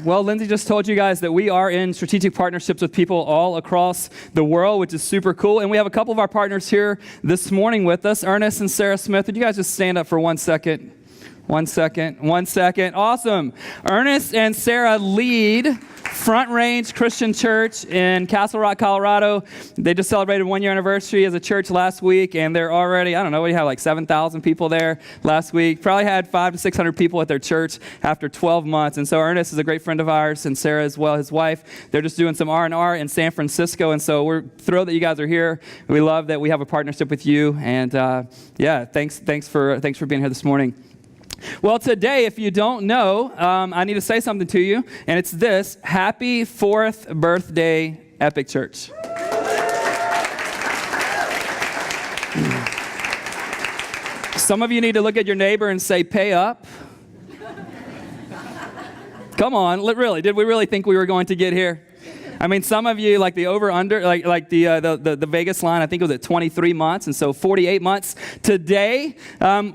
Well, Lindsay just told you guys that we are in strategic partnerships with people all across the world, which is super cool. And we have a couple of our partners here this morning with us, Ernest and Sarah Smith. Would you guys just stand up for 1 second? 1 second. 1 second. Awesome. Ernest and Sarah lead Front Range Christian Church in Castle Rock, Colorado. They just celebrated 1 year anniversary as a church last week, and they're already, I don't know, what do you have, like 7,000 people there last week. Probably had 500 to 600 people at their church after 12 months. And so Ernest is a great friend of ours, and Sarah as well, his wife. They're just doing some R&R in San Francisco, and so we're thrilled that you guys are here. We love that we have a partnership with you, and thanks for being here this morning. Well, today, if you don't know, I need to say something to you, and it's this: Happy 4th birthday, Epic Church. Some of you need to look at your neighbor and say, pay up. Come on, really, did we really think we were going to get here? I mean, some of you, like the over-under, like the Vegas line, I think it was at 23 months, and so 48 months. Today,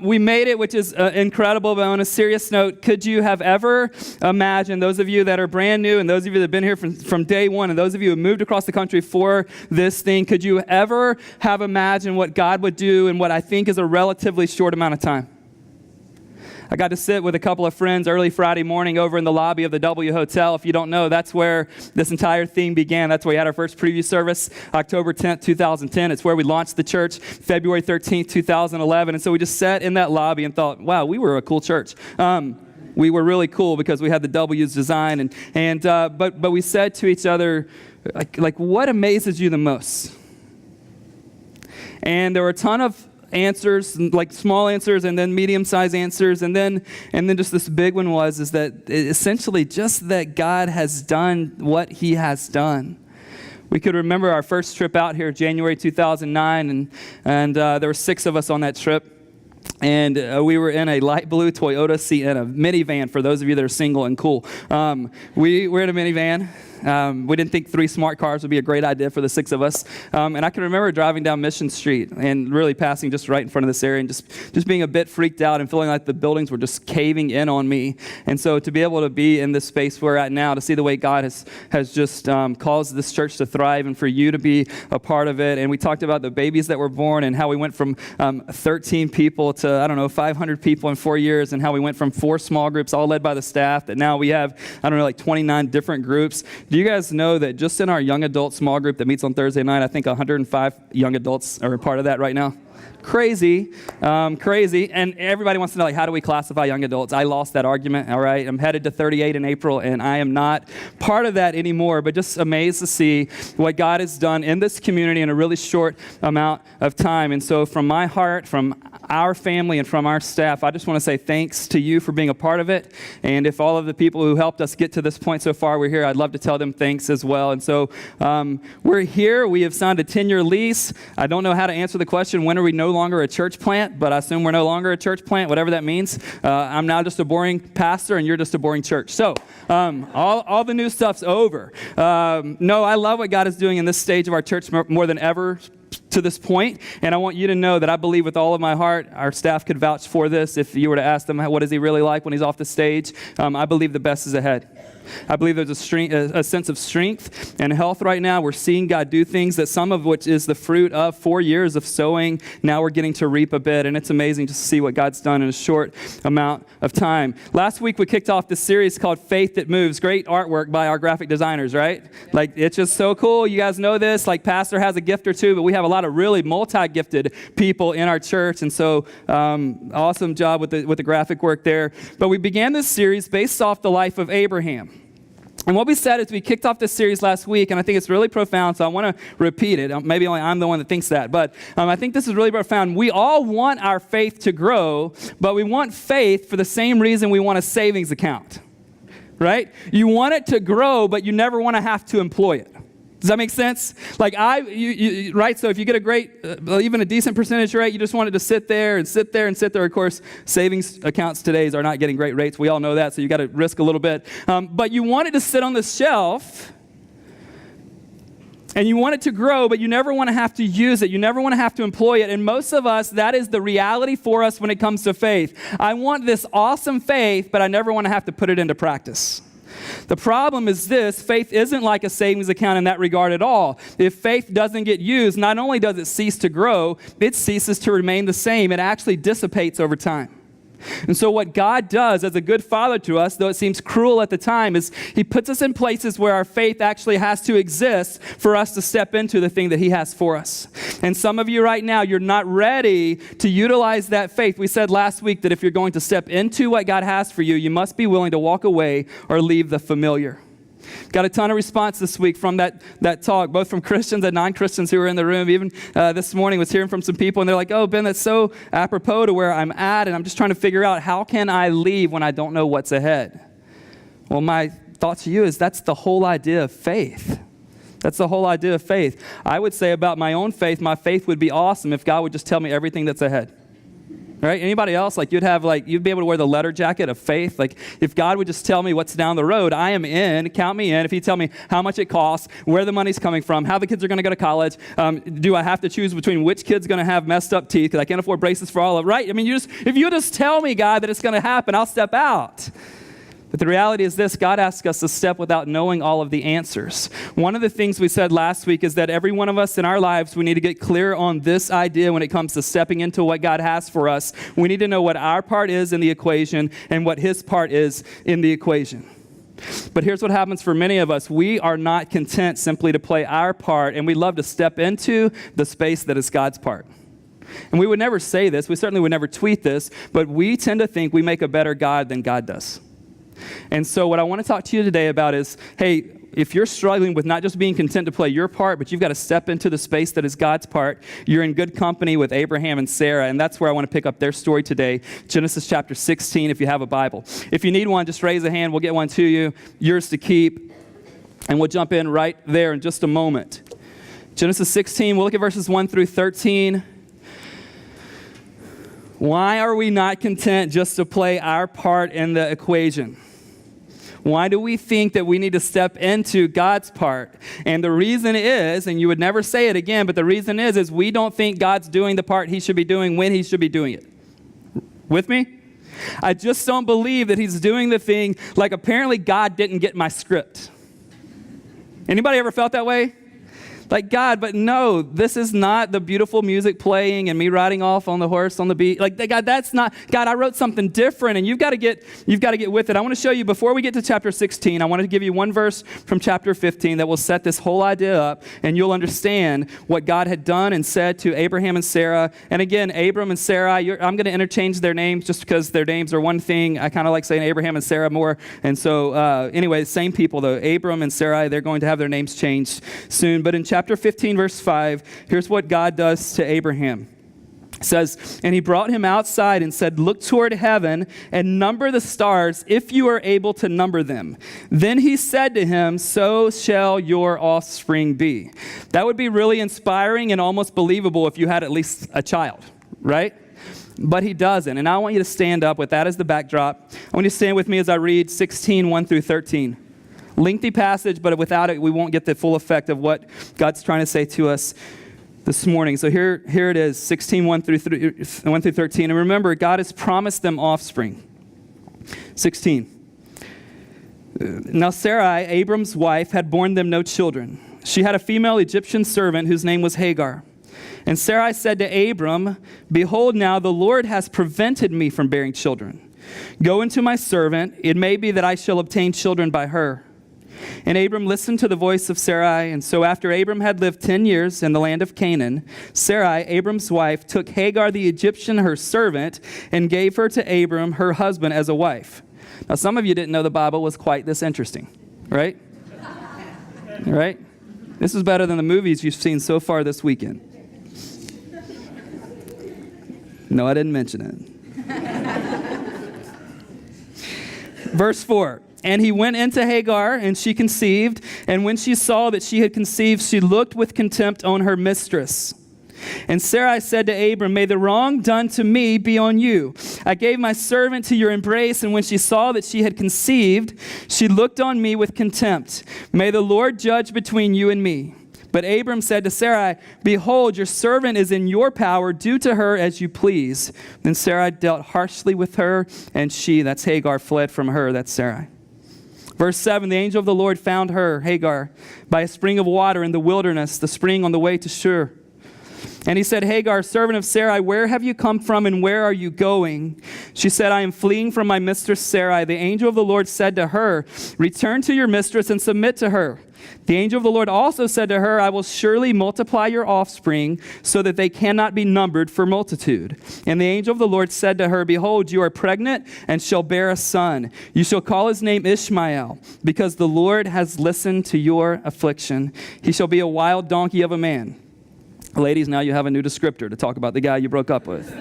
we made it, which is incredible, but on a serious note, could you have ever imagined, those of you that are brand new, and those of you that have been here from day one, and those of you who moved across the country for this thing, could you ever have imagined what God would do in what I think is a relatively short amount of time? I got to sit with a couple of friends early Friday morning over in the lobby of the W Hotel. If you don't know, that's where this entire thing began. That's where we had our first preview service, October 10th, 2010. It's where we launched the church, February 13th, 2011. And so we just sat in that lobby and thought, wow, we were a cool church. We were really cool because we had the W's design. But we said to each other, like, what amazes you the most? And there were a ton of answers, like small answers, and then medium-sized answers, and then just this big one is that essentially just that God has done what He has done. We could remember our first trip out here, January 2009, and there were 6 of us on that trip. And we were in a light blue Toyota Sienna minivan, for those of you that are single and cool. We were in a minivan. We didn't think 3 smart cars would be a great idea for the 6 of us. And I can remember driving down Mission Street and really passing just right in front of this area and just being a bit freaked out and feeling like the buildings were just caving in on me. And so to be able to be in this space we're at now, to see the way God has just caused this church to thrive and for you to be a part of it. And we talked about the babies that were born and how we went from 13 people to, 500 people in 4 years, and how we went from 4 small groups, all led by the staff, that now we have, 29 different groups. Do you guys know that just in our young adult small group that meets on Thursday night, I think 105 young adults are a part of that right now? Crazy. And everybody wants to know, how do we classify young adults? I lost that argument, all right? I'm headed to 38 in April, and I am not part of that anymore, but just amazed to see what God has done in this community in a really short amount of time. And so from my heart, from our family, and from our staff, I just want to say thanks to you for being a part of it. And if all of the people who helped us get to this point so far were here, I'd love to tell them thanks as well. And so we're here. We have signed a 10-year lease. I don't know how to answer the question, when are we no longer a church plant, but I assume we're no longer a church plant, whatever that means. I'm now just a boring pastor, and you're just a boring church. So all the new stuff's over. No, I love what God is doing in this stage of our church more than ever to this point, and I want you to know that I believe with all of my heart, our staff could vouch for this. If you were to ask them, what is he really like when he's off the stage? I believe the best is ahead. I believe there's a sense of strength and health right now. We're seeing God do things that some of which is the fruit of 4 years of sowing. Now we're getting to reap a bit, and it's amazing to see what God's done in a short amount of time. Last week we kicked off this series called Faith That Moves. Great artwork by our graphic designers, right? It's just so cool. You guys know this. Pastor has a gift or two, but we have a lot of really multi-gifted people in our church, and so awesome job with the graphic work there. But we began this series based off the life of Abraham. And what we said is we kicked off this series last week, and I think it's really profound, so I want to repeat it. Maybe only I'm the one that thinks that, but I think this is really profound. We all want our faith to grow, but we want faith for the same reason we want a savings account, right? You want it to grow, but you never want to have to employ it. Does that make sense? Like right? So if you get a great, even a decent percentage rate, you just want it to sit there and sit there and sit there. Of course, savings accounts today are not getting great rates. We all know that, so you got to risk a little bit. But you want it to sit on the shelf, and you want it to grow, but you never want to have to use it. You never want to have to employ it. And most of us, that is the reality for us when it comes to faith. I want this awesome faith, but I never want to have to put it into practice. The problem is this: faith isn't like a savings account in that regard at all. If faith doesn't get used, not only does it cease to grow, it ceases to remain the same. It actually dissipates over time. And so what God does as a good father to us, though it seems cruel at the time, is he puts us in places where our faith actually has to exist for us to step into the thing that he has for us. And some of you right now, you're not ready to utilize that faith. We said last week that if you're going to step into what God has for you, you must be willing to walk away or leave the familiar. Got a ton of response this week from that talk, both from Christians and non-Christians who were in the room. Even this morning was hearing from some people, and they're like, oh, Ben, that's so apropos to where I'm at, and I'm just trying to figure out how can I leave when I don't know what's ahead. Well, my thought to you is that's the whole idea of faith. That's the whole idea of faith. I would say about my own faith, my faith would be awesome if God would just tell me everything that's ahead. Right? Anybody else? You'd be able to wear the letter jacket of faith. Like, if God would just tell me what's down the road, I am in, count me in. If he'd tell me how much it costs, where the money's coming from, how the kids are going to go to college, do I have to choose between which kid's going to have messed up teeth because I can't afford braces for all of them, right? I mean, if you just tell me, God, that it's going to happen, I'll step out. But the reality is this: God asks us to step without knowing all of the answers. One of the things we said last week is that every one of us in our lives, we need to get clear on this idea when it comes to stepping into what God has for us. We need to know what our part is in the equation and what his part is in the equation. But here's what happens for many of us. We are not content simply to play our part, and we love to step into the space that is God's part. And we would never say this. We certainly would never tweet this, but we tend to think we make a better God than God does. And so what I want to talk to you today about is, hey, if you're struggling with not just being content to play your part, but you've got to step into the space that is God's part, you're in good company with Abraham and Sarah, and that's where I want to pick up their story today, Genesis chapter 16, if you have a Bible. If you need one, just raise a hand. We'll get one to you, yours to keep, and we'll jump in right there in just a moment. Genesis 16, we'll look at verses 1 through 13. Why are we not content just to play our part in the equation? Why do we think that we need to step into God's part? And the reason is, and you would never say it again, but the reason is we don't think God's doing the part he should be doing when he should be doing it. With me? I just don't believe that he's doing the thing like apparently God didn't get my script. Anybody ever felt that way? Like, God, but no, this is not the beautiful music playing and me riding off on the horse on the beach. Like, God, that's not, God, I wrote something different, and you've got to get with it. I want to show you, before we get to chapter 16, I want to give you one verse from chapter 15 that will set this whole idea up, and you'll understand what God had done and said to Abraham and Sarah. And again, Abram and Sarah, I'm going to interchange their names just because their names are one thing. I kind of like saying Abraham and Sarah more. And so anyway, same people though. Abram and Sarah, they're going to have their names changed soon. But in chapter 15, verse 5, here's what God does to Abraham. It says, and he brought him outside and said, look toward heaven and number the stars if you are able to number them. Then he said to him, so shall your offspring be. That would be really inspiring and almost believable if you had at least a child, right? But he doesn't. And I want you to stand up with that as the backdrop. I want you to stand with me as I read 16, 1 through 13. Lengthy passage, but without it, we won't get the full effect of what God's trying to say to us this morning. So here it is, 16, 1 through 13. And remember, God has promised them offspring. 16. Now Sarai, Abram's wife, had borne them no children. She had a female Egyptian servant whose name was Hagar. And Sarai said to Abram, behold, now the Lord has prevented me from bearing children. Go into my servant. It may be that I shall obtain children by her. And Abram listened to the voice of Sarai. And so after Abram had lived 10 years in the land of Canaan, Sarai, Abram's wife, took Hagar the Egyptian, her servant, and gave her to Abram, her husband, as a wife. Now, some of you didn't know the Bible was quite this interesting. right? Right? This is better than the movies you've seen so far this weekend. No, I didn't mention it. Verse 4. And he went into Hagar, and she conceived. And when she saw that she had conceived, she looked with contempt on her mistress. And Sarai said to Abram, may the wrong done to me be on you. I gave my servant to your embrace, and when she saw that she had conceived, she looked on me with contempt. May the Lord judge between you and me. But Abram said to Sarai, behold, your servant is in your power. Do to her as you please. Then Sarai dealt harshly with her, and she, that's Hagar, fled from her, that's Sarai. Verse 7, the angel of the Lord found her, Hagar, by a spring of water in the wilderness, the spring on the way to Shur. And he said, Hagar, servant of Sarai, where have you come from and where are you going? She said, I am fleeing from my mistress Sarai. The angel of the Lord said to her, return to your mistress and submit to her. The angel of the Lord also said to her, I will surely multiply your offspring so that they cannot be numbered for multitude. And the angel of the Lord said to her, behold, you are pregnant and shall bear a son. You shall call his name Ishmael, because the Lord has listened to your affliction. He shall be a wild donkey of a man. Ladies, now you have a new descriptor to talk about the guy you broke up with.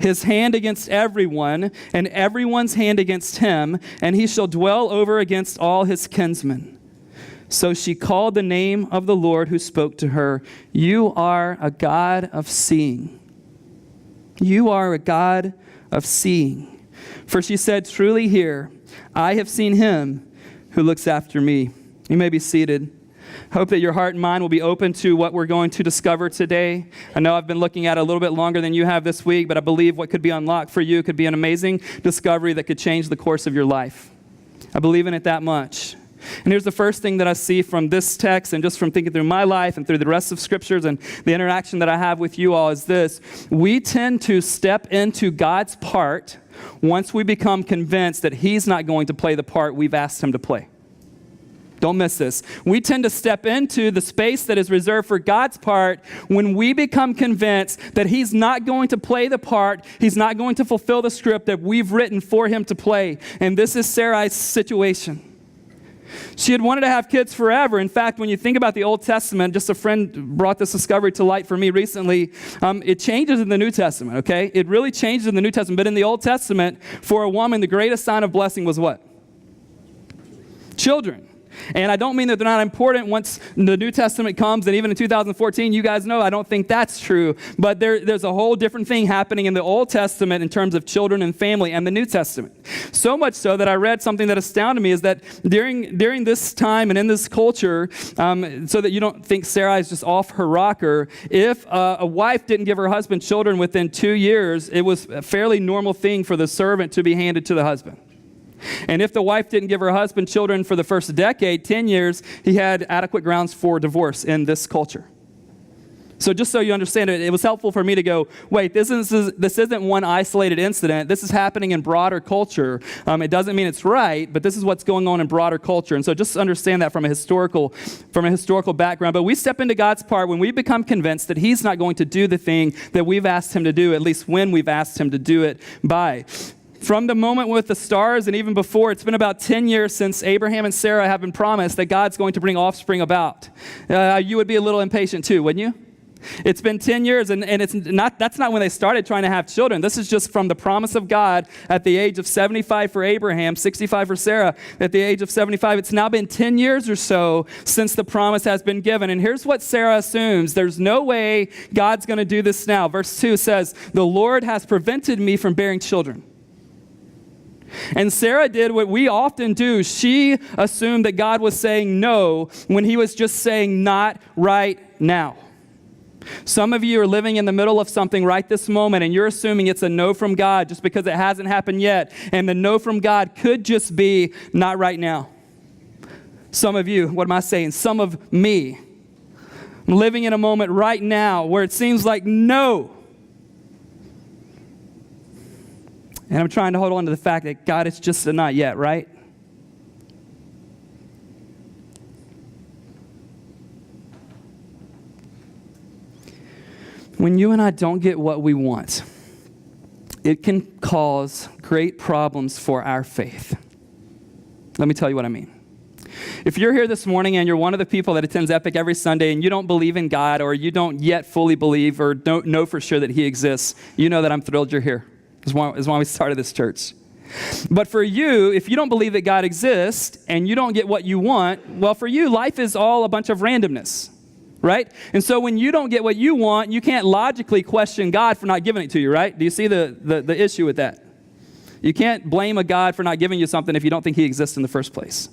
His hand against everyone, and everyone's hand against him, and he shall dwell over against all his kinsmen. So she called the name of the Lord who spoke to her, you are a God of seeing. You are a God of seeing. For she said, truly here, I have seen him who looks after me. You may be seated. Hope that your heart and mind will be open to what we're going to discover today. I know I've been looking at it a little bit longer than you have this week, but I believe what could be unlocked for you could be an amazing discovery that could change the course of your life. I believe in it that much. And here's the first thing that I see from this text and just from thinking through my life and through the rest of scriptures and the interaction that I have with you all is this. We tend to step into God's part once we become convinced that he's not going to play the part we've asked him to play. Don't miss this. We tend to step into the space that is reserved for God's part when we become convinced that he's not going to play the part, he's not going to fulfill the script that we've written for him to play. And this is Sarai's situation. She had wanted to have kids forever. In fact, when you think about the Old Testament, just a friend brought this discovery to light for me recently, it changes in the New Testament, okay? It really changes in the New Testament. But in the Old Testament, for a woman, the greatest sign of blessing was what? Children. And I don't mean that they're not important once the New Testament comes, and even in 2014, you guys know I don't think that's true. But there's a whole different thing happening in the Old Testament in terms of children and family and the New Testament. So much so that I read something that astounded me is that during this time and in this culture, so that you don't think Sarai is just off her rocker, if a wife didn't give her husband children within 2 years, it was a fairly normal thing for the servant to be handed to the husband. And if the wife didn't give her husband children for the first decade, 10 years, he had adequate grounds for divorce in this culture. So just so you understand it, it was helpful for me to go, wait, this isn't one isolated incident. This is happening in broader culture. It doesn't mean it's right, but this is what's going on in broader culture. And so just understand that from a historical background. But we step into God's part when we become convinced that he's not going to do the thing that we've asked him to do, at least when we've asked him to do it by. From the moment with the stars and even before, it's been about 10 years since Abraham and Sarah have been promised that God's going to bring offspring about. You would be a little impatient too, wouldn't you? It's been 10 years, and that's not when they started trying to have children. This is just from the promise of God at the age of 75 for Abraham, 65 for Sarah. At the age of 75, it's now been 10 years or so since the promise has been given. And here's what Sarah assumes. There's no way God's going to do this now. Verse 2 says, the Lord has prevented me from bearing children. And Sarah did what we often do. She assumed that God was saying no when he was just saying not right now. Some of you are living in the middle of something right this moment, and you're assuming it's a no from God just because it hasn't happened yet. And the no from God could just be not right now. Some of you, what am I saying? Some of me. I'm living in a moment right now where it seems like no. And I'm trying to hold on to the fact that God, it's just a not yet, right? When you and I don't get what we want, it can cause great problems for our faith. Let me tell you what I mean. If you're here this morning and you're one of the people that attends Epic every Sunday and you don't believe in God, or you don't yet fully believe or don't know for sure that he exists, you know that I'm thrilled you're here. Is why we started this church. But for you, if you don't believe that God exists and you don't get what you want, well, for you, life is all a bunch of randomness, right? And so when you don't get what you want, you can't logically question God for not giving it to you, right? Do you see the issue with that? You can't blame a God for not giving you something if you don't think he exists in the first place.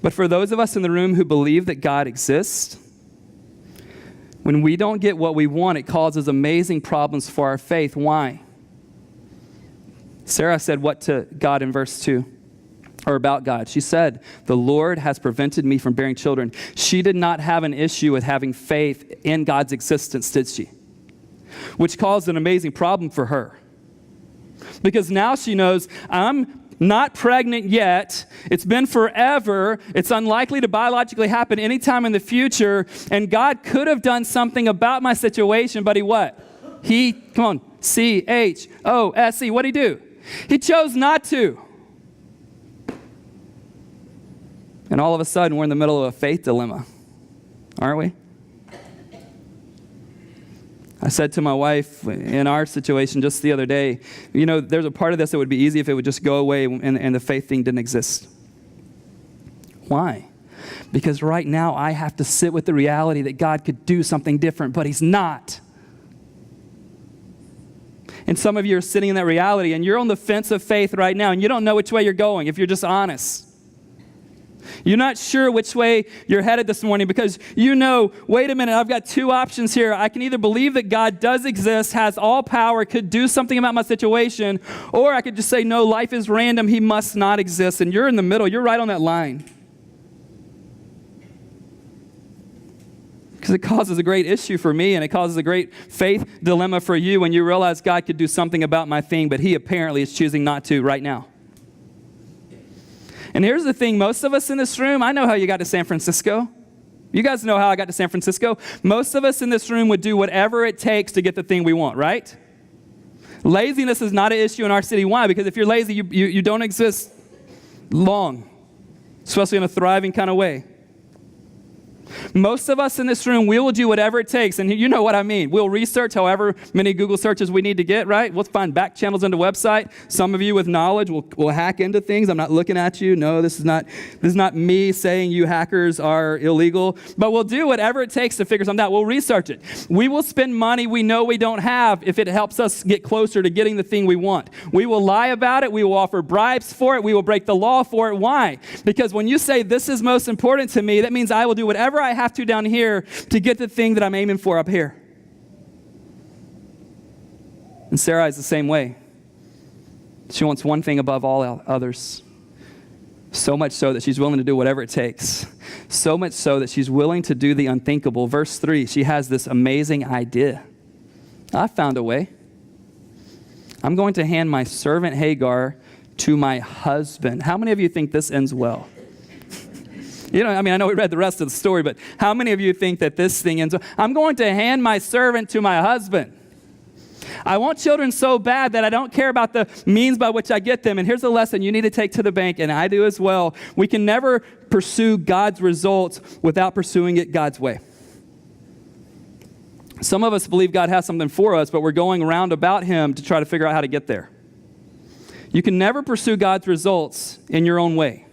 But for those of us in the room who believe that God exists, when we don't get what we want, it causes amazing problems for our faith. Why? Sarah said what to God in verse 2, or about God? She said, the Lord has prevented me from bearing children. She did not have an issue with having faith in God's existence, did she? Which caused an amazing problem for her. Because now she knows, I'm not pregnant yet. It's been forever. It's unlikely to biologically happen anytime in the future. And God could have done something about my situation, but he what? Come on, C-H-O-S-E. What'd he do? He chose not to. And all of a sudden, we're in the middle of a faith dilemma, aren't we? I said to my wife in our situation just the other day, there's a part of this that would be easy if it would just go away and the faith thing didn't exist. Why? Because right now I have to sit with the reality that God could do something different, but he's not. And some of you are sitting in that reality, and you're on the fence of faith right now, and you don't know which way you're going, if you're just honest. You're not sure which way you're headed this morning because wait a minute, I've got two options here. I can either believe that God does exist, has all power, could do something about my situation, or I could just say, no, life is random, he must not exist. And you're in the middle. You're right on that line. Because it causes a great issue for me, and it causes a great faith dilemma for you when you realize God could do something about my thing, but he apparently is choosing not to right now. And here's the thing, most of us in this room, I know how you got to San Francisco. You guys know how I got to San Francisco. Most of us in this room would do whatever it takes to get the thing we want, right? Laziness is not an issue in our city. Why? Because if you're lazy, you don't exist long, especially in a thriving kind of way. Most of us in this room, we will do whatever it takes, and you know what I mean. We'll research however many Google searches we need to get, right? We'll find back channels into website. Some of you with knowledge will hack into things. I'm not looking at you. No, this is not me saying you hackers are illegal, but we'll do whatever it takes to figure something out. We'll research it. We will spend money we know we don't have if it helps us get closer to getting the thing we want. We will lie about it. We will offer bribes for it. We will break the law for it. Why? Because when you say this is most important to me, that means I will do whatever I have to down here to get the thing that I'm aiming for up here. And Sarah is the same way. She wants one thing above all others. So much so that she's willing to do whatever it takes. So much so that she's willing to do the unthinkable. Verse 3, she has this amazing idea. I found a way. I'm going to hand my servant Hagar to my husband. How many of you think this ends well? I know we read the rest of the story, but how many of you think that this thing ends? I'm going to hand my servant to my husband. I want children so bad that I don't care about the means by which I get them. And here's a lesson you need to take to the bank, and I do as well. We can never pursue God's results without pursuing it God's way. Some of us believe God has something for us, but we're going around about him to try to figure out how to get there. You can never pursue God's results in your own way.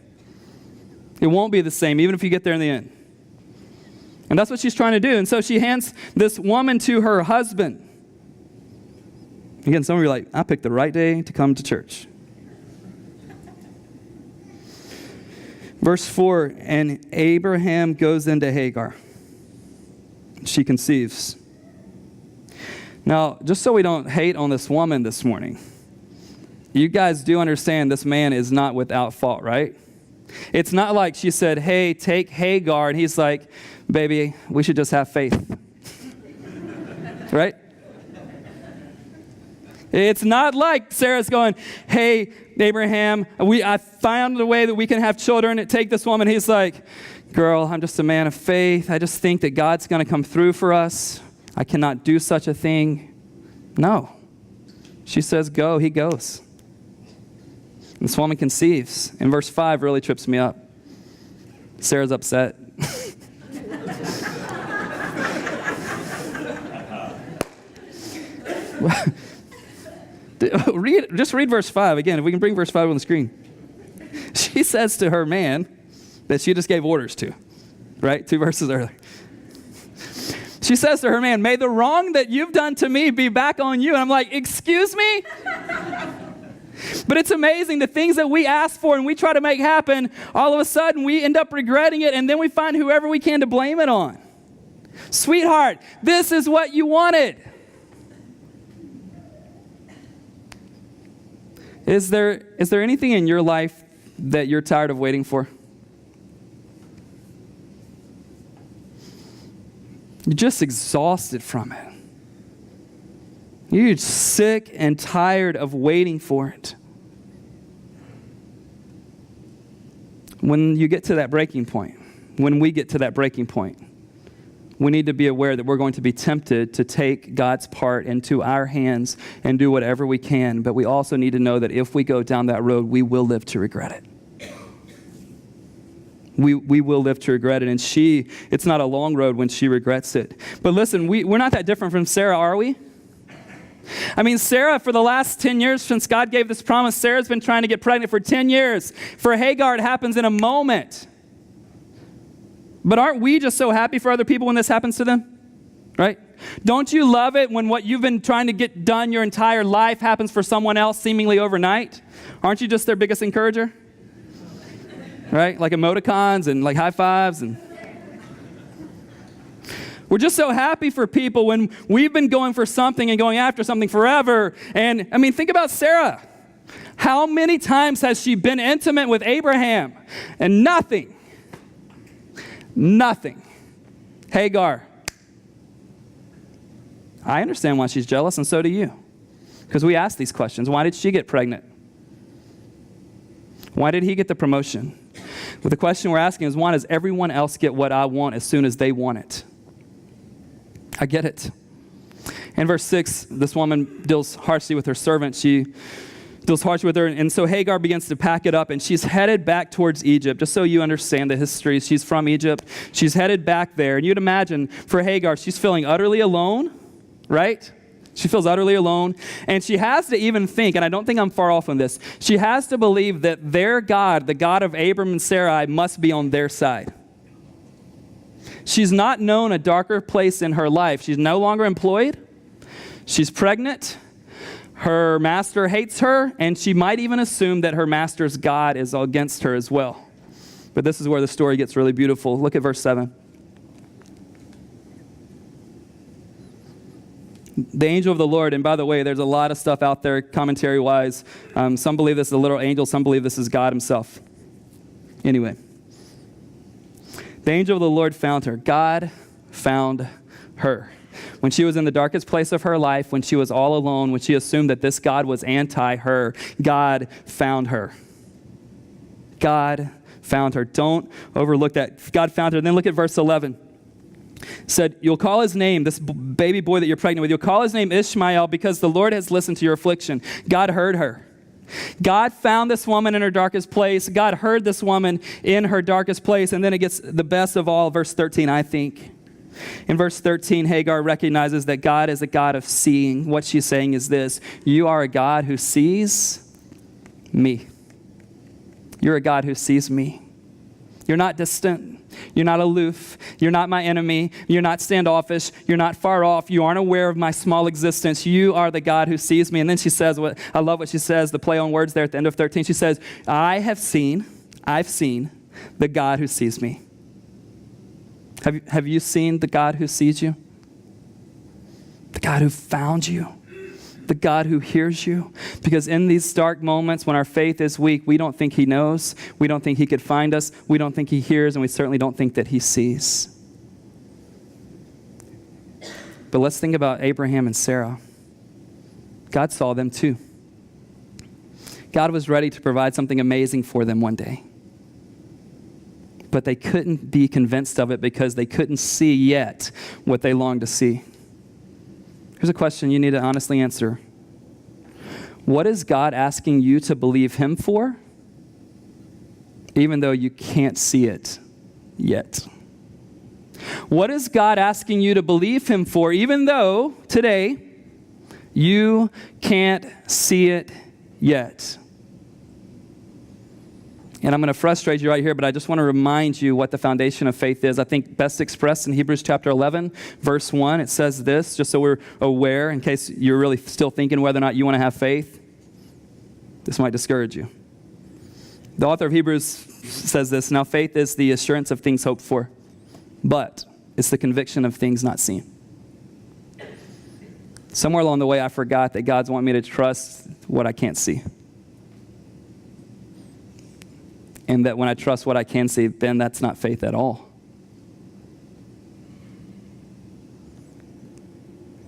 It won't be the same, even if you get there in the end. And that's what she's trying to do. And so she hands this woman to her husband. Again, some of you are like, I picked the right day to come to church. Verse 4, and Abraham goes into Hagar. She conceives. Now, just so we don't hate on this woman this morning, you guys do understand this man is not without fault, right? It's not like she said, hey, take Hagar, and he's like, baby, we should just have faith. Right? It's not like Sarah's going, hey, Abraham, I found a way that we can have children. Take this woman. He's like, girl, I'm just a man of faith. I just think that God's going to come through for us. I cannot do such a thing. No. She says, go. He goes. This woman conceives. And verse 5 really trips me up. Sarah's upset. Just read verse 5 again, if we can bring verse 5 on the screen. She says to her man that she just gave orders to, right? 2 verses earlier. She says to her man, may the wrong that you've done to me be back on you. And I'm like, excuse me? But it's amazing, the things that we ask for and we try to make happen, all of a sudden we end up regretting it, and then we find whoever we can to blame it on. Sweetheart, this is what you wanted. Is there anything in your life that you're tired of waiting for? You're just exhausted from it. You're sick and tired of waiting for it. When you get to that breaking point, when we get to that breaking point, we need to be aware that we're going to be tempted to take God's part into our hands and do whatever we can, but we also need to know that if we go down that road, we will live to regret it. We will live to regret it, and it's not a long road when she regrets it. But listen, we're not that different from Sarah, are we? I mean, Sarah, for the last 10 years since God gave this promise, Sarah's been trying to get pregnant for 10 years. For Hagar, it happens in a moment. But aren't we just so happy for other people when this happens to them? Right? Don't you love it when what you've been trying to get done your entire life happens for someone else seemingly overnight? Aren't you just their biggest encourager? Right? Like emoticons and like high fives. And we're just so happy for people when we've been going for something and going after something forever. And I mean, think about Sarah. How many times has she been intimate with Abraham? And nothing. Hagar. I understand why she's jealous, and so do you. Because we ask these questions. Why did she get pregnant? Why did he get the promotion? Well, the question we're asking is, why does everyone else get what I want as soon as they want it? I get it. In verse 6, this woman deals harshly with her servant. She deals harshly with her, and so Hagar begins to pack it up, and she's headed back towards Egypt. Just so you understand the history, she's from Egypt. She's headed back there, and you'd imagine for Hagar, she's feeling utterly alone, right? She feels utterly alone, and she has to even think, and I don't think I'm far off on this, she has to believe that their God, the God of Abram and Sarai, must be on their side. She's not known a darker place in her life. She's no longer employed. She's pregnant. Her master hates her, and she might even assume that her master's God is against her as well. But this is where the story gets really beautiful. Look at verse 7. The angel of the Lord, and by the way, there's a lot of stuff out there commentary-wise. Some believe this is a literal angel. Some believe this is God himself. Anyway, the angel of the Lord found her. God found her. When she was in the darkest place of her life, when she was all alone, when she assumed that this God was anti-her, God found her. God found her. Don't overlook that. God found her. And then look at verse 11. Said, you'll call his name, this baby boy that you're pregnant with, you'll call his name Ishmael because the Lord has listened to your affliction. God heard her. God found this woman in her darkest place. God heard this woman in her darkest place. And then it gets the best of all, verse 13, I think. In verse 13, Hagar recognizes that God is a God of seeing. What she's saying is this: you are a God who sees me. You're a God who sees me. You're not distant. You're not aloof. You're not my enemy. You're not standoffish. You're not far off. You aren't aware of my small existence. You are the God who sees me. And then she says, I love what she says, the play on words there at the end of 13. She says, I've seen the God who sees me. Have you seen the God who sees you? The God who found you? The God who hears you? Because in these dark moments when our faith is weak, we don't think he knows. We don't think he could find us. We don't think he hears, and we certainly don't think that he sees. But let's think about Abraham and Sarah. God saw them too. God was ready to provide something amazing for them one day. But they couldn't be convinced of it because they couldn't see yet what they longed to see. Here's a question you need to honestly answer. What is God asking you to believe him for, even though you can't see it yet? What is God asking you to believe him for, even though today you can't see it yet? And I'm going to frustrate you right here, but I just want to remind you what the foundation of faith is. I think best expressed in Hebrews chapter 11, verse 1. It says this, just so we're aware, in case you're really still thinking whether or not you want to have faith. This might discourage you. The author of Hebrews says this, now faith is the assurance of things hoped for, but it's the conviction of things not seen. Somewhere along the way, I forgot that God's wanting me to trust what I can't see. And that when I trust what I can see, then that's not faith at all.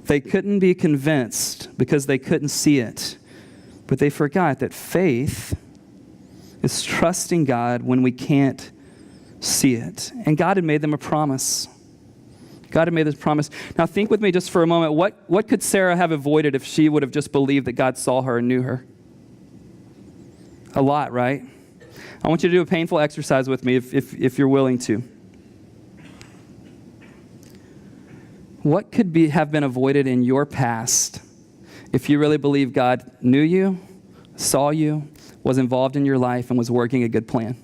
They couldn't be convinced because they couldn't see it. But they forgot that faith is trusting God when we can't see it. And God had made them a promise. God had made this promise. Now think with me just for a moment. What could Sarah have avoided if she would have just believed that God saw her and knew her? A lot, right? I want you to do a painful exercise with me if you're willing to. What could have been avoided in your past if you really believe God knew you, saw you, was involved in your life, and was working a good plan?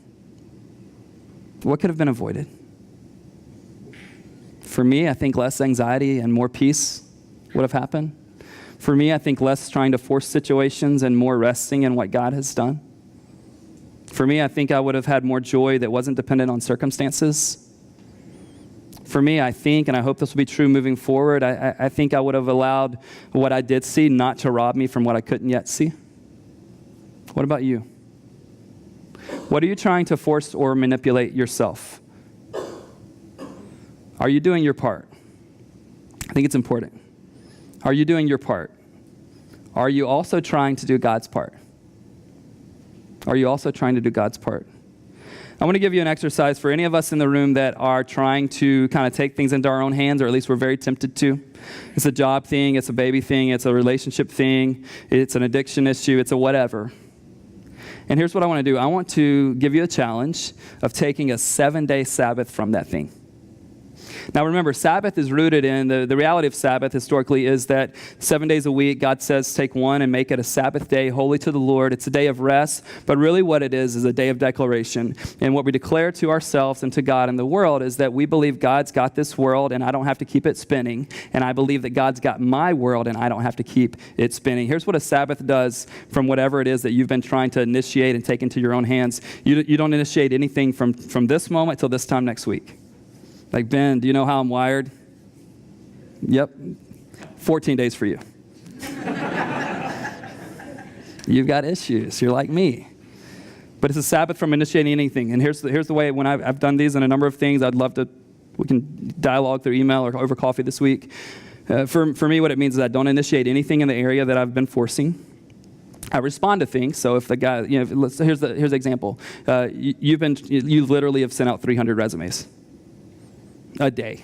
What could have been avoided? For me, I think less anxiety and more peace would have happened. For me, I think less trying to force situations and more resting in what God has done. For me, I think I would have had more joy that wasn't dependent on circumstances. For me, I think, and I hope this will be true moving forward, I think I would have allowed what I did see not to rob me from what I couldn't yet see. What about you? What are you trying to force or manipulate yourself? Are you doing your part? I think it's important. Are you doing your part? Are you also trying to do God's part? Are you also trying to do God's part? I want to give you an exercise for any of us in the room that are trying to kind of take things into our own hands, or at least we're very tempted to. It's a job thing, it's a baby thing, it's a relationship thing, it's an addiction issue, it's a whatever. And here's what I want to do. I want to give you a challenge of taking a 7-day Sabbath from that thing. Now remember, Sabbath is rooted in, the reality of Sabbath historically is that 7 days a week, God says take one and make it a Sabbath day, holy to the Lord. It's a day of rest, but really what it is a day of declaration. And what we declare to ourselves and to God and the world is that we believe God's got this world and I don't have to keep it spinning. And I believe that God's got my world and I don't have to keep it spinning. Here's what a Sabbath does from whatever it is that you've been trying to initiate and take into your own hands. You don't initiate anything from this moment till this time next week. Like, Ben, do you know how I'm wired? Yep. 14 days for you. You've got issues. You're like me. But it's a Sabbath from initiating anything. And here's the way, when I've done these and a number of things, we can dialogue through email or over coffee this week. For me, what it means is I don't initiate anything in the area that I've been forcing. I respond to things. So if the guy, here's the example. You literally have sent out 300 resumes a day.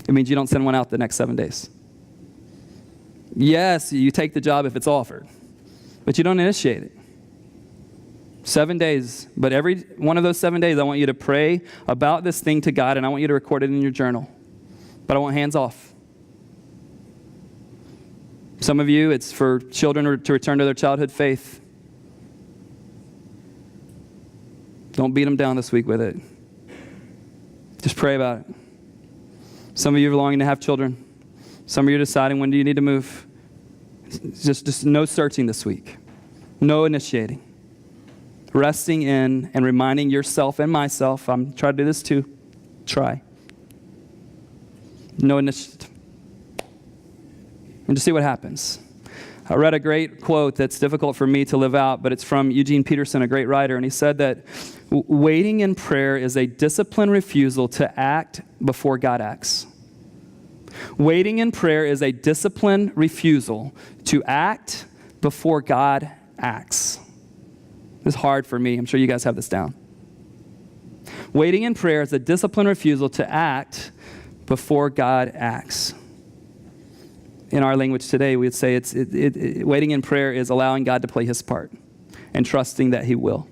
It means you don't send one out the next 7 days. Yes, you take the job if it's offered, but you don't initiate it. 7 days, but every one of those 7 days, I want you to pray about this thing to God, and I want you to record it in your journal. But I want hands off. Some of you, it's for children to return to their childhood faith. Don't beat them down this week with it. Just pray about it. Some of you are longing to have children. Some of you are deciding when do you need to move. Just no searching this week. No initiating. Resting in and reminding yourself and myself, I'm trying to do this too. Try. No initiative. And just see what happens. I read a great quote that's difficult for me to live out, but it's from Eugene Peterson, a great writer, and he said that waiting in prayer is a disciplined refusal to act before God acts. Waiting in prayer is a disciplined refusal to act before God acts. It's hard for me. I'm sure you guys have this down. Waiting in prayer is a disciplined refusal to act before God acts. In our language today, we would say waiting in prayer is allowing God to play his part and trusting that he will.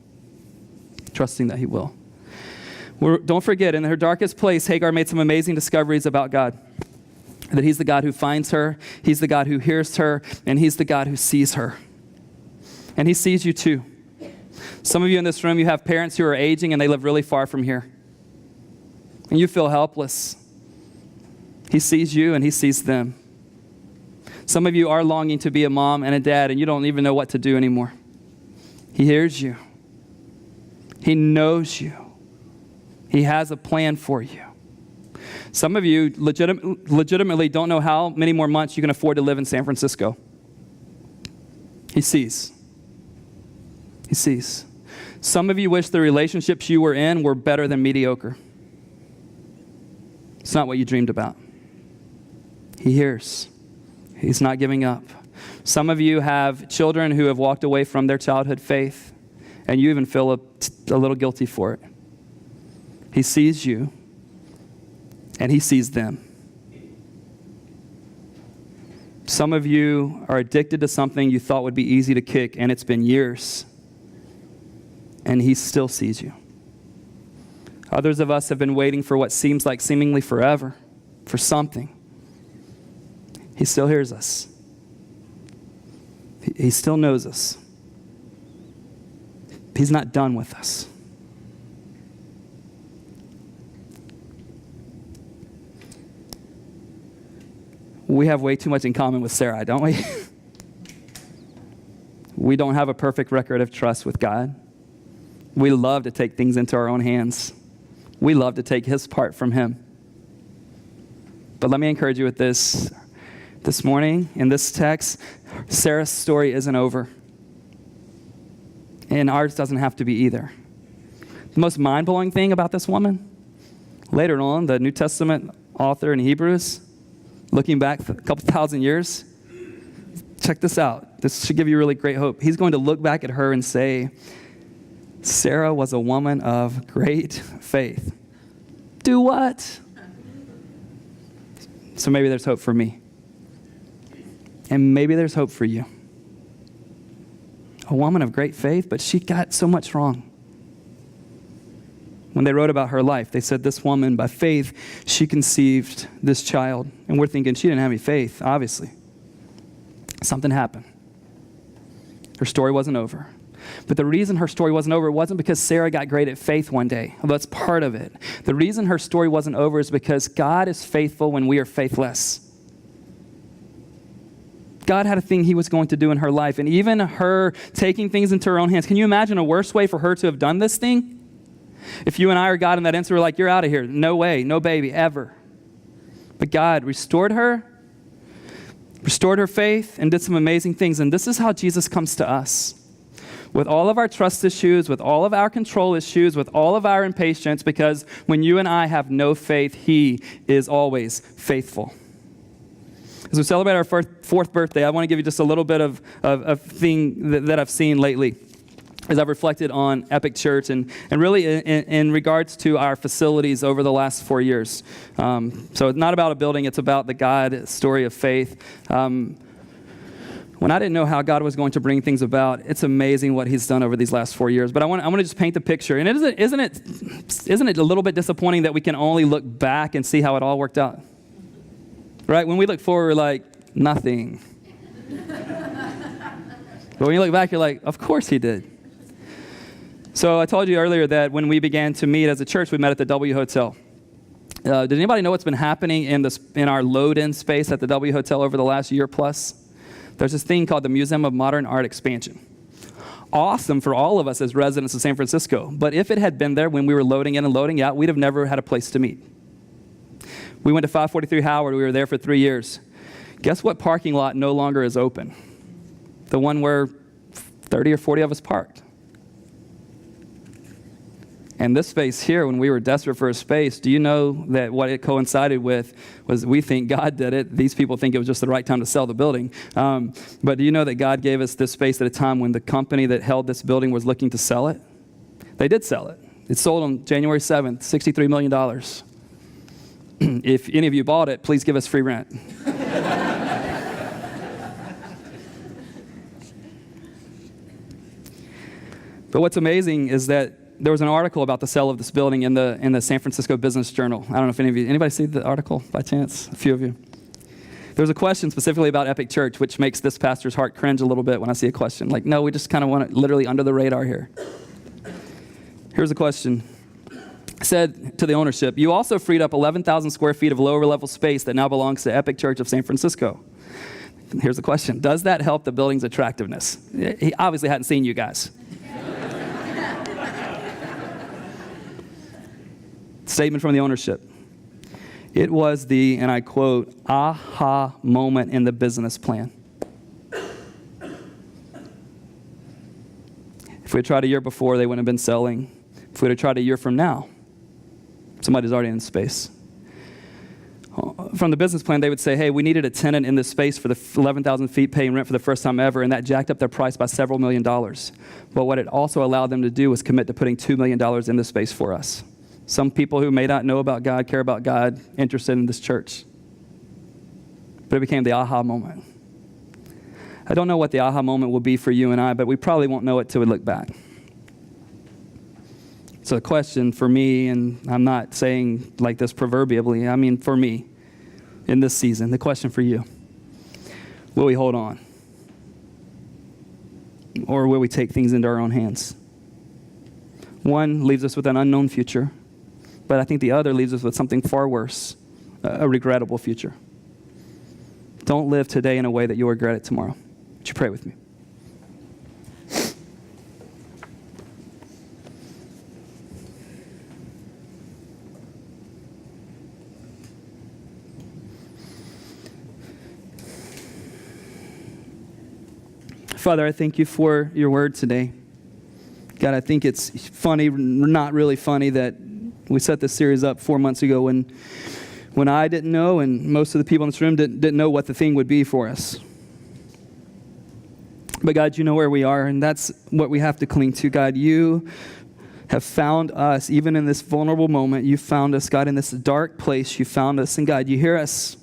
Trusting that he will. Don't forget, in her darkest place, Hagar made some amazing discoveries about God. That he's the God who finds her, he's the God who hears her, and he's the God who sees her. And he sees you too. Some of you in this room, you have parents who are aging and they live really far from here. And you feel helpless. He sees you and he sees them. Some of you are longing to be a mom and a dad and you don't even know what to do anymore. He hears you. He knows you. He has a plan for you. Some of you legitimately don't know how many more months you can afford to live in San Francisco. He sees. He sees. Some of you wish the relationships you were in were better than mediocre. It's not what you dreamed about. He hears. He's not giving up. Some of you have children who have walked away from their childhood faith, and you even feel a little guilty for it. He sees you, and he sees them. Some of you are addicted to something you thought would be easy to kick, and it's been years, and he still sees you. Others of us have been waiting for what seems like seemingly forever, for something. He still hears us. He still knows us. He's not done with us. We have way too much in common with Sarah, don't we? We don't have a perfect record of trust with God. We love to take things into our own hands. We love to take his part from him. But let me encourage you with this. This morning, in this text, Sarah's story isn't over. And ours doesn't have to be either. The most mind-blowing thing about this woman, later on, the New Testament author in Hebrews, looking back a couple thousand years, check this out. This should give you really great hope. He's going to look back at her and say, Sarah was a woman of great faith. Do what? So maybe there's hope for me. And maybe there's hope for you. A woman of great faith, but she got so much wrong. When they wrote about her life, they said this woman, by faith, she conceived this child. And we're thinking she didn't have any faith, obviously. Something happened. Her story wasn't over. But the reason her story wasn't over wasn't because Sarah got great at faith one day. Although that's part of it. The reason her story wasn't over is because God is faithful when we are faithless. God had a thing he was going to do in her life. And even her taking things into her own hands. Can you imagine a worse way for her to have done this thing? If you and I are God in that instant, we're like, you're out of here. No way, no baby, ever. But God restored her faith, and did some amazing things. And this is how Jesus comes to us. With all of our trust issues, with all of our control issues, with all of our impatience, because when you and I have no faith, he is always faithful. As we celebrate our fourth birthday, I want to give you just a little bit of thing that I've seen lately as I've reflected on Epic Church and really in regards to our facilities over the last 4 years. So it's not about a building, it's about the God story of faith. When I didn't know how God was going to bring things about, it's amazing what he's done over these last 4 years. But I want to just paint the picture. And isn't it a little bit disappointing that we can only look back and see how it all worked out? Right? When we look forward, we're like, nothing. But when you look back, you're like, of course he did. So I told you earlier that when we began to meet as a church, we met at the W Hotel. Did anybody know what's been happening in our load-in space at the W Hotel over the last year plus? There's this thing called the Museum of Modern Art Expansion. Awesome for all of us as residents of San Francisco. But if it had been there when we were loading in and loading out, we'd have never had a place to meet. We went to 543 Howard. We were there for 3 years. Guess what parking lot no longer is open? The one where 30 or 40 of us parked. And this space here, when we were desperate for a space, do you know that what it coincided with was we think God did it. These people think it was just the right time to sell the building. But do you know that God gave us this space at a time when the company that held this building was looking to sell it? They did sell it. It sold on January 7th, $63 million. If any of you bought it, please give us free rent. But what's amazing is that there was an article about the sale of this building in the San Francisco Business Journal. I don't know if anybody see the article by chance? A few of you. There was a question specifically about Epic Church, which makes this pastor's heart cringe a little bit when I see a question. Like, no, we just kind of want it literally under the radar here. Here's the question. It said to the ownership, you also freed up 11,000 square feet of lower level space that now belongs to Epic Church of San Francisco. Here's the question. Does that help the building's attractiveness? He obviously hadn't seen you guys. Statement from the ownership. It was the, and I quote, aha moment in the business plan. If we had tried a year before, they wouldn't have been selling. If we had tried a year from now, somebody's already in space. From the business plan, they would say, hey, we needed a tenant in this space for the 11,000 feet paying rent for the first time ever, and that jacked up their price by several $1 million. But what it also allowed them to do was commit to putting $2 million in this space for us. Some people who may not know about God, care about God, interested in this church. But it became the aha moment. I don't know what the aha moment will be for you and I, but we probably won't know it till we look back. So the question for me, and I'm not saying like this proverbially, I mean for me, in this season, the question for you, will we hold on? Or will we take things into our own hands? One leaves us with an unknown future, but I think the other leaves us with something far worse, a regrettable future. Don't live today in a way that you'll regret it tomorrow. Would you pray with me? Father, I thank you for your word today. God, I think it's funny, not really funny, that we set this series up 4 months ago when I didn't know and most of the people in this room didn't know what the thing would be for us. But God, you know where we are, and that's what we have to cling to. God, you have found us, even in this vulnerable moment. You found us, God, in this dark place. You found us, and God, you hear us.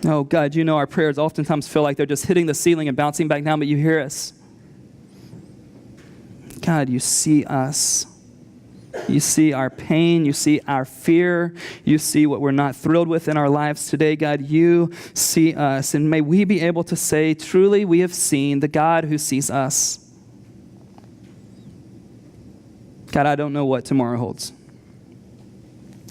Oh, God, you know our prayers oftentimes feel like they're just hitting the ceiling and bouncing back down, but you hear us. God, you see us. You see our pain. You see our fear. You see what we're not thrilled with in our lives today. God, you see us. And may we be able to say, truly, we have seen the God who sees us. God, I don't know what tomorrow holds.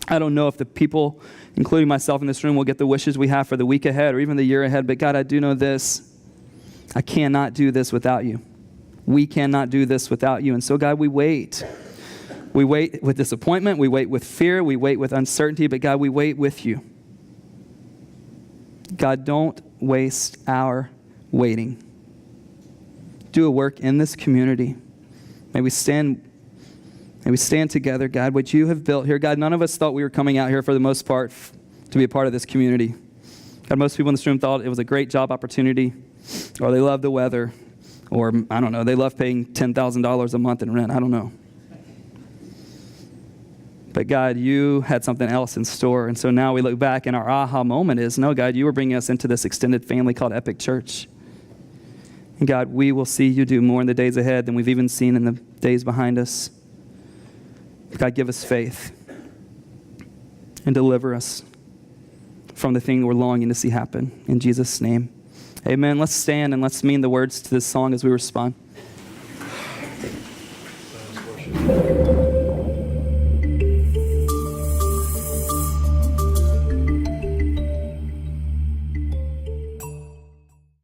I don't know if the people, including myself in this room, will get the wishes we have for the week ahead or even the year ahead. But God, I do know this. I cannot do this without you. We cannot do this without you. And so, God, we wait. We wait with disappointment. We wait with fear. We wait with uncertainty. But, God, we wait with you. God, don't waste our waiting. Do a work in this community. May we stand together, God, what you have built here. God, none of us thought we were coming out here for the most part to be a part of this community. God, most people in this room thought it was a great job opportunity, or they love the weather, or, I don't know, they love paying $10,000 a month in rent. I don't know. But God, you had something else in store. And so now we look back and our aha moment is, no, God, you were bringing us into this extended family called Epic Church. And God, we will see you do more in the days ahead than we've even seen in the days behind us. God, give us faith and deliver us from the thing we're longing to see happen. In Jesus' name, amen. Let's stand and let's mean the words to this song as we respond.